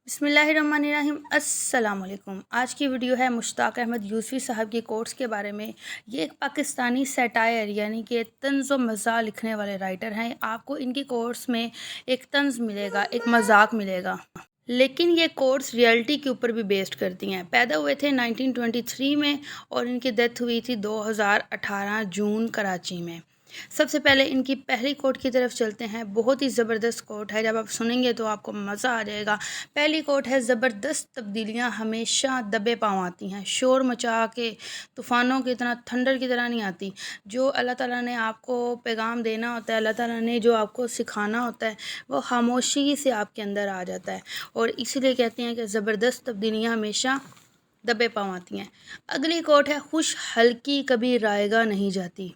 بسم اللہ الرحمن الرحیم۔ السلام علیکم۔ آج کی ویڈیو ہے مشتاق احمد یوسفی صاحب کی کوٹس کے بارے میں۔ یہ ایک پاکستانی سیٹائر یعنی کہ طنز و مزاح لکھنے والے رائٹر ہیں۔ آپ کو ان کی کوٹس میں ایک طنز ملے گا، ایک مذاق ملے گا، لیکن یہ کوٹس ریئلٹی کے اوپر بھی بیسڈ کرتی ہیں۔ پیدا ہوئے تھے 1923 میں اور ان کی ڈیتھ ہوئی تھی 2018 جون کراچی میں۔ سب سے پہلے ان کی پہلی کوٹ کی طرف چلتے ہیں۔ بہت ہی زبردست کوٹ ہے، جب آپ سنیں گے تو آپ کو مزہ آ جائے گا۔ پہلی کوٹ ہے: زبردست تبدیلیاں ہمیشہ دبے پاؤں آتی ہیں، شور مچا کے، طوفانوں کی طرح، تھنڈر کی طرح نہیں آتی۔ جو اللہ تعالیٰ نے آپ کو پیغام دینا ہوتا ہے، اللہ تعالیٰ نے جو آپ کو سکھانا ہوتا ہے، وہ خاموشی سے آپ کے اندر آ جاتا ہے، اور اسی لیے کہتے ہیں کہ زبردست تبدیلیاں ہمیشہ دبے پاؤں آتی ہیں۔ اگلی کوٹ ہے: خوش حلقی کبھی رائیگاں نہیں جاتی۔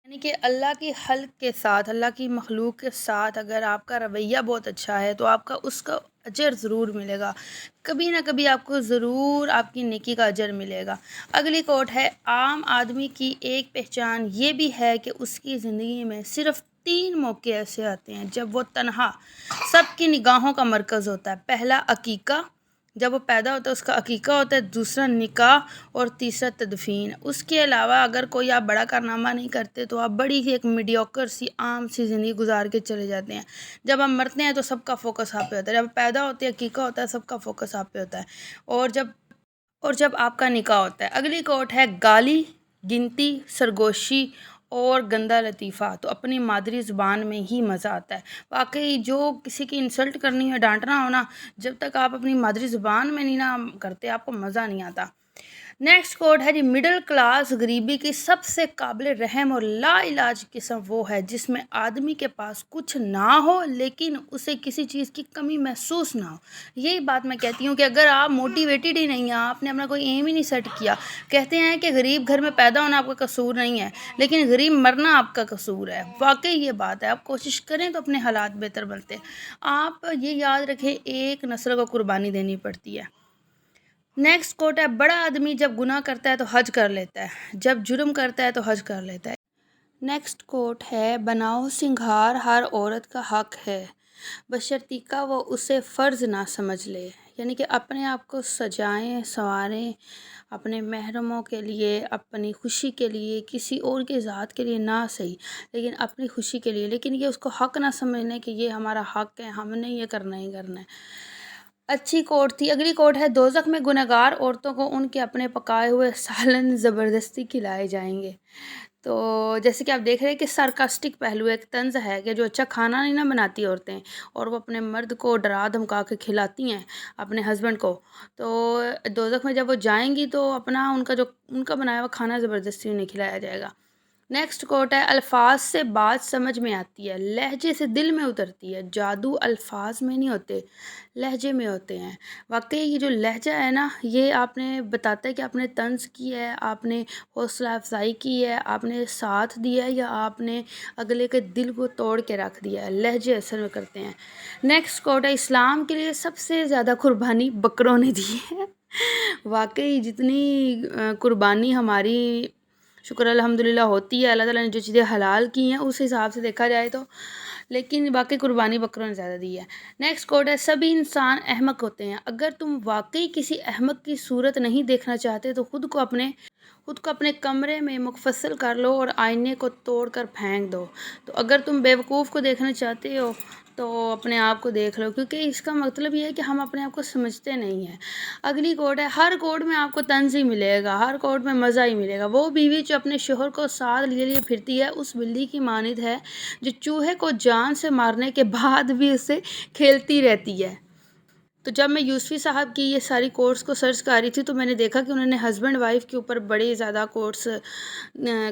یعنی کہ اللہ کی خلق کے ساتھ، اللہ کی مخلوق کے ساتھ اگر آپ کا رویہ بہت اچھا ہے تو آپ کا اس کا اجر ضرور ملے گا، کبھی نہ کبھی آپ کو ضرور آپ کی نیکی کا اجر ملے گا۔ اگلی کوٹ ہے: عام آدمی کی ایک پہچان یہ بھی ہے کہ اس کی زندگی میں صرف 3 موقع ایسے آتے ہیں جب وہ تنہا سب کی نگاہوں کا مرکز ہوتا ہے۔ پہلا عقیقہ، جب وہ پیدا ہوتا ہے اس کا عقیقہ ہوتا ہے، دوسرا نکاح، اور تیسرا تدفین۔ اس کے علاوہ اگر کوئی آپ بڑا کارنامہ نہیں کرتے تو آپ بڑی ہی ایک میڈیوکر سی عام سی زندگی گزار کے چلے جاتے ہیں۔ جب ہم مرتے ہیں تو سب کا فوکس آپ پہ ہوتا ہے، جب پیدا ہوتے ہیں عقیقہ ہوتا ہے، سب کا فوکس آپ پہ ہوتا ہے، اور جب آپ کا نکاح ہوتا ہے۔ اگلی کوٹ ہے: گالی، گنتی، سرگوشی اور گندا لطیفہ تو اپنی مادری زبان میں ہی مزہ آتا ہے۔ واقعی جو کسی کی انسلٹ کرنی ہے، ڈانٹنا ہونا، جب تک آپ اپنی مادری زبان میں نہیں نہ کرتے، آپ کو مزہ نہیں آتا۔ نیکسٹ کوڈ ہے: مڈل کلاس غریبی کی سب سے قابل رحم اور لا علاج قسم وہ ہے جس میں آدمی کے پاس کچھ نہ ہو لیکن اسے کسی چیز کی کمی محسوس نہ ہو۔ یہی بات میں کہتی ہوں کہ اگر آپ موٹیویٹڈ ہی نہیں ہیں، آپ نے اپنا کوئی ایم ہی نہیں سیٹ کیا، کہتے ہیں کہ غریب گھر میں پیدا ہونا آپ کا قصور نہیں ہے لیکن غریب مرنا آپ کا قصور ہے۔ واقعی یہ بات ہے، آپ کوشش کریں تو اپنے حالات بہتر بنتے ہیں۔ آپ یہ یاد رکھیں، ایک نسل کو قربانی دینی پڑتی ہے۔ نیکسٹ کوٹ ہے: بڑا آدمی جب گناہ کرتا ہے تو حج کر لیتا ہے، جب جرم کرتا ہے تو حج کر لیتا ہے۔ نیکسٹ کوٹ ہے: بناؤ سنگھار ہر عورت کا حق ہے بشرطیکہ وہ اسے فرض نہ سمجھ لے۔ یعنی کہ اپنے آپ کو سجائیں، سنواریں، اپنے محرموں کے لیے، اپنی خوشی کے لیے، کسی اور کے ذات کے لیے نہ صحیح لیکن اپنی خوشی کے لیے، لیکن یہ اس کو حق نہ سمجھنے کہ یہ ہمارا حق ہے، ہم نے یہ کرنا ہی کرنا ہے۔ اچھی کوٹ تھی۔ اگلی کوٹ ہے: دوزخ میں گنہگار عورتوں کو ان کے اپنے پکائے ہوئے سالن زبردستی کھلائے جائیں گے۔ تو جیسے کہ آپ دیکھ رہے ہیں کہ سارکاسٹک پہلو ایک طنز ہے کہ جو اچھا کھانا نہیں نہ بناتی عورتیں اور وہ اپنے مرد کو ڈرا دھمکا کے کھلاتی ہیں، اپنے ہسبینڈ کو، تو دوزخ میں جب وہ جائیں گی تو اپنا ان کا بنایا ہوا کھانا زبردستی انہیں کھلایا جائے گا۔ نیکسٹ کوٹ ہے: الفاظ سے بات سمجھ میں آتی ہے، لہجے سے دل میں اترتی ہے، جادو الفاظ میں نہیں ہوتے، لہجے میں ہوتے ہیں۔ واقعی یہ جو لہجہ ہے نا، یہ آپ نے بتاتا ہے کہ آپ نے طنز کی ہے، آپ نے حوصلہ افزائی کی ہے، آپ نے ساتھ دیا ہے، یا آپ نے اگلے کے دل کو توڑ کے رکھ دیا ہے۔ لہجے اثر میں کرتے ہیں۔ نیکسٹ کوٹ ہے: اسلام کے لیے سب سے زیادہ قربانی بکروں نے دی ہے۔ واقعی جتنی قربانی ہماری شکر الحمدللہ ہوتی ہے، اللہ تعالیٰ نے جو چیزیں حلال کی ہیں اس حساب سے دیکھا جائے تو، لیکن باقی قربانی بکروں نے زیادہ دی ہے۔ نیکسٹ کوٹ ہے: سبھی انسان احمق ہوتے ہیں، اگر تم واقعی کسی احمق کی صورت نہیں دیکھنا چاہتے تو خود کو اپنے کمرے میں منفصل کر لو اور آئینے کو توڑ کر پھینک دو۔ تو اگر تم بیوقوف کو دیکھنا چاہتے ہو تو اپنے آپ کو دیکھ لو، کیونکہ اس کا مطلب یہ ہے کہ ہم اپنے آپ کو سمجھتے نہیں ہیں۔ اگلی کوٹ ہے: ہر کوٹ میں آپ کو طنز ہی ملے گا، ہر کوٹ میں مزہ ہی ملے گا۔ وہ بیوی جو اپنے شوہر کو ساتھ لیے پھرتی ہے اس بلی کی مانند ہے جو چوہے کو جان سے مارنے کے بعد بھی اسے کھیلتی رہتی ہے۔ تو جب میں یوسفی صاحب کی یہ ساری کوٹس کو سرچ کر رہی تھی تو میں نے دیکھا کہ انہوں نے ہسبینڈ وائف کے اوپر بڑی زیادہ کوٹس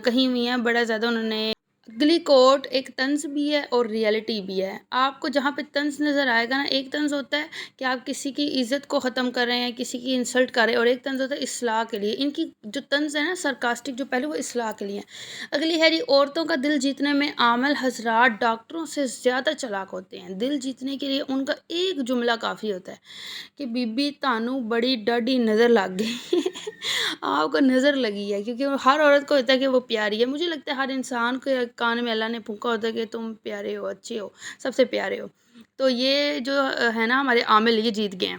کہی ہوئی ہیں، بڑا زیادہ انہوں نے۔ اگلی کوٹ ایک طنز بھی ہے اور ریئلٹی بھی ہے۔ آپ کو جہاں پہ طنز نظر آئے گا نا، ایک طنز ہوتا ہے کہ آپ کسی کی عزت کو ختم کر رہے ہیں، کسی کی انسلٹ کر رہے ہیں، اور ایک طنز ہوتا ہے اصلاح کے لیے۔ ان کی جو طنز ہے نا سرکاسٹک جو پہلے، وہ اصلاح کے لیے ہیں۔ اگلی ہے: عورتوں کا دل جیتنے میں عامل حضرات ڈاکٹروں سے زیادہ چلاک ہوتے ہیں۔ دل جیتنے کے لیے ان کا ایک جملہ کافی ہوتا ہے کہ بی بی تانوں بڑی ڈاڈی نظر لگ گئی۔ آپ کو نظر لگی ہے، کیونکہ ہر عورت کو ہوتا ہے کہ وہ پیاری ہے۔ مجھے لگتا ہے ہر انسان کے کان میں اللہ نے پھونکا ہوتا ہے کہ تم پیارے ہو، اچھے ہو، سب سے پیارے ہو۔ تو یہ جو ہے نا ہمارے عامل، یہ جیت گئے ہیں۔